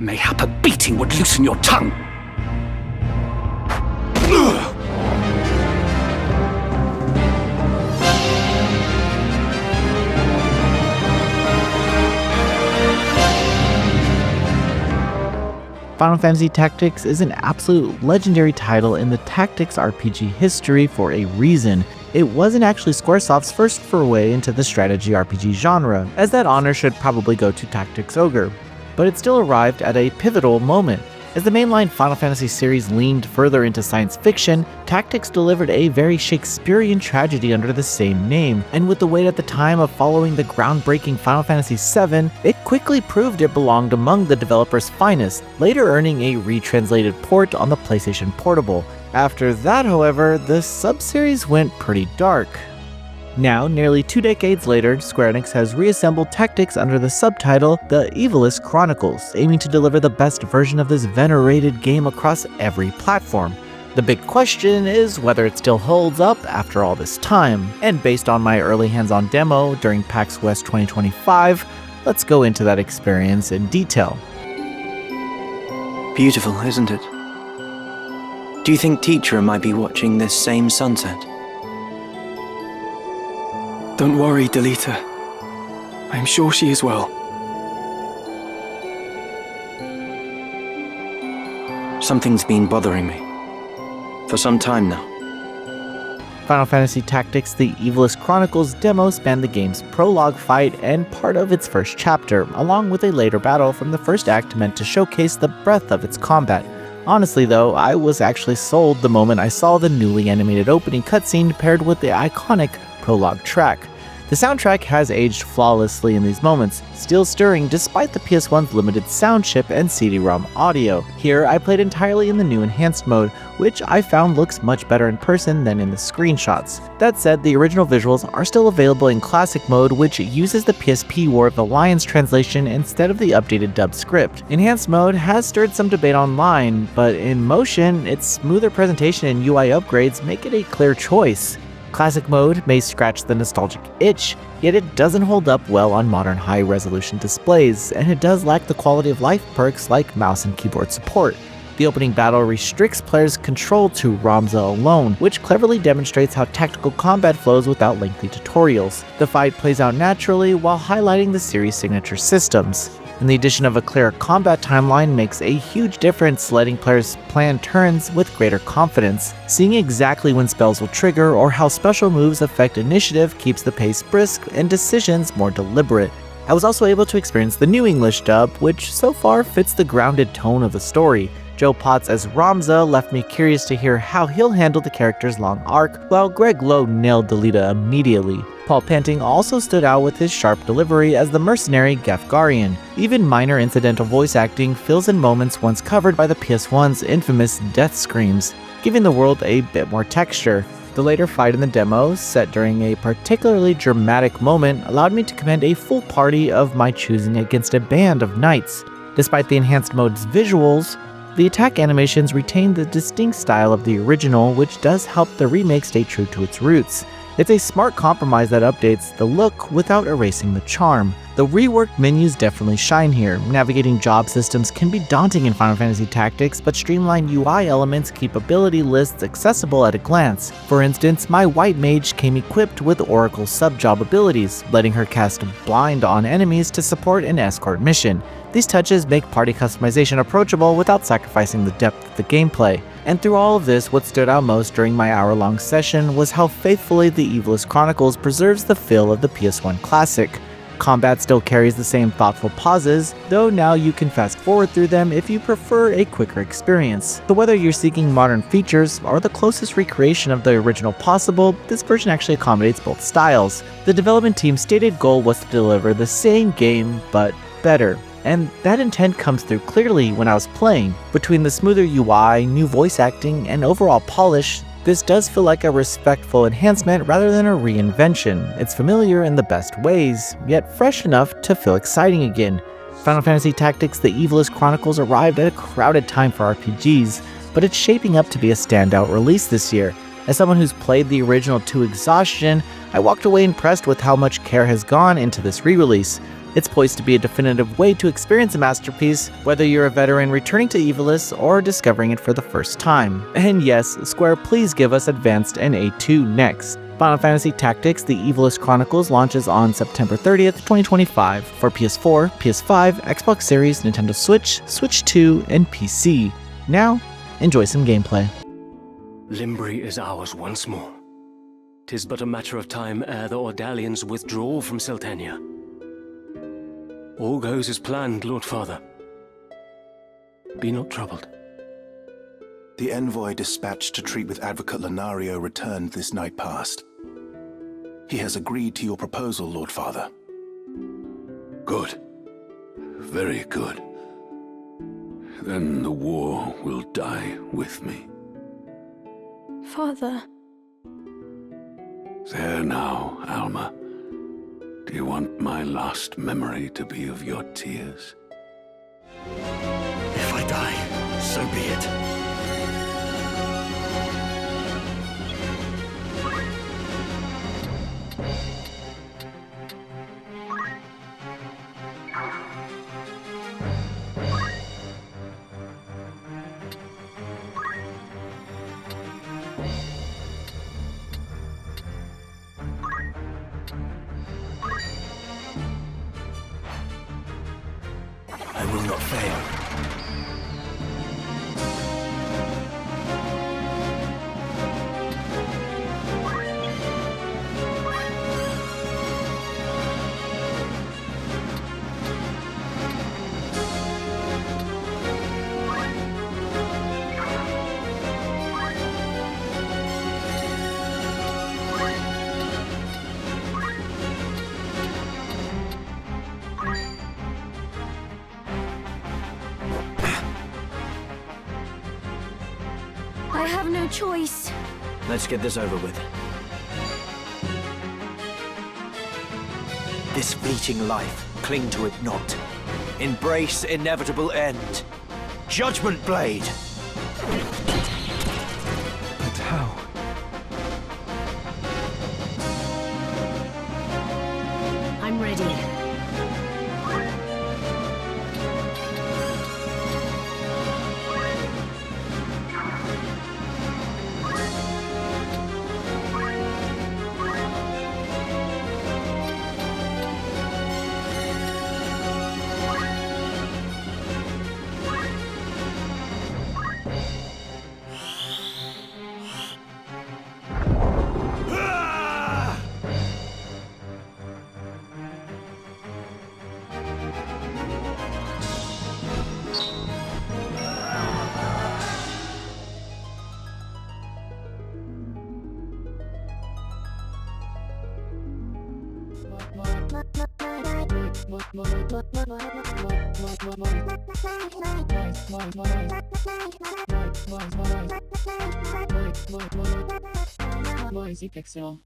Mayhap a beating would loosen your tongue. Final Fantasy Tactics is an absolute legendary title in the tactics RPG history for a reason. It wasn't actually Squaresoft's first foray into the strategy RPG genre, as that honor should probably go to Tactics Ogre, but it still arrived at a pivotal moment. As the mainline Final Fantasy series leaned further into science fiction, Tactics delivered a very Shakespearean tragedy under the same name, and with the weight at the time of following the groundbreaking Final Fantasy VII, it quickly proved it belonged among the developer's finest, later earning a retranslated port on the PlayStation Portable. After that, however, the sub-series went pretty dark. Now, nearly 2 decades later, Square Enix has reassembled Tactics under the subtitle The Ivalice Chronicles, aiming to deliver the best version of this venerated game across every platform. The big question is whether it still holds up after all this time, and based on my early hands-on demo during PAX West 2025, let's go into that experience in detail. Beautiful, isn't it? Do you think Teacher might be watching this same sunset? Don't worry, Delita. I am sure she is well. Something's been bothering me. For some time now. Final Fantasy Tactics The Ivalice Chronicles demo spanned the game's prologue fight and part of its first chapter, along with a later battle from the first act meant to showcase the breadth of its combat. Honestly though, I was actually sold the moment I saw the newly animated opening cutscene paired with the iconic prologue track. The soundtrack has aged flawlessly in these moments, still stirring despite the PS1's limited sound chip and CD-ROM audio. Here, I played entirely in the new enhanced mode, which I found looks much better in person than in the screenshots. That said, the original visuals are still available in classic mode, which uses the PSP War of the Lions translation instead of the updated dub script. Enhanced mode has stirred some debate online, but in motion, its smoother presentation and UI upgrades make it a clear choice. Classic mode may scratch the nostalgic itch, yet it doesn't hold up well on modern high-resolution displays, and it does lack the quality of life perks like mouse and keyboard support. The opening battle restricts players' control to Ramza alone, which cleverly demonstrates how tactical combat flows without lengthy tutorials. The fight plays out naturally while highlighting the series' signature systems. And the addition of a clear combat timeline makes a huge difference, letting players plan turns with greater confidence. Seeing exactly when spells will trigger or how special moves affect initiative keeps the pace brisk and decisions more deliberate. I was also able to experience the new English dub, which so far fits the grounded tone of the story. Joe Potts as Ramza left me curious to hear how he'll handle the character's long arc, while Greg Lowe nailed Delita immediately. Paul Panting also stood out with his sharp delivery as the mercenary Gafgarian. Even minor incidental voice acting fills in moments once covered by the PS1's infamous death screams, giving the world a bit more texture. The later fight in the demo, set during a particularly dramatic moment, allowed me to command a full party of my choosing against a band of knights. Despite the enhanced mode's visuals, the attack animations retain the distinct style of the original, which does help the remake stay true to its roots. It's a smart compromise that updates the look without erasing the charm. The reworked menus definitely shine here. Navigating job systems can be daunting in Final Fantasy Tactics, but streamlined UI elements keep ability lists accessible at a glance. For instance, my white mage came equipped with Oracle sub-job abilities, letting her cast blind on enemies to support an escort mission. These touches make party customization approachable without sacrificing the depth of the gameplay. And through all of this, what stood out most during my hour-long session was how faithfully the Ivalice Chronicles preserves the feel of the PS1 classic. Combat still carries the same thoughtful pauses, though now you can fast forward through them if you prefer a quicker experience. So whether you're seeking modern features or the closest recreation of the original possible, this version actually accommodates both styles. The development team's stated goal was to deliver the same game, but better. And that intent comes through clearly when I was playing. Between the smoother UI, new voice acting, and overall polish, this does feel like a respectful enhancement rather than a reinvention. It's familiar in the best ways, yet fresh enough to feel exciting again. Final Fantasy Tactics The Ivalice Chronicles arrived at a crowded time for RPGs, but it's shaping up to be a standout release this year. As someone who's played the original to exhaustion, I walked away impressed with how much care has gone into this re-release. It's poised to be a definitive way to experience a masterpiece, whether you're a veteran returning to Ivalice or discovering it for the first time. And yes, Square, please give us Advanced and A2 next. Final Fantasy Tactics: The Ivalice Chronicles launches on September 30th, 2025 for PS4, PS5, Xbox Series, Nintendo Switch, Switch 2, and PC. Now, enjoy some gameplay. Limbri is ours once more. 'Tis but a matter of time ere the Ordalians withdraw from Seltenia. All goes as planned, Lord Father. Be not troubled. The envoy dispatched to treat with Advocate Lenario returned this night past. He has agreed to your proposal, Lord Father. Good. Very good. Then the war will die with me. Father. There now, Alma. Do you want my last memory to be of your tears? If I die, so be it. I will not fail. I have no choice. Let's get this over with. This fleeting life, cling to it not. Embrace inevitable end. Judgment Blade! But how? I'm ready. Voice Pixel.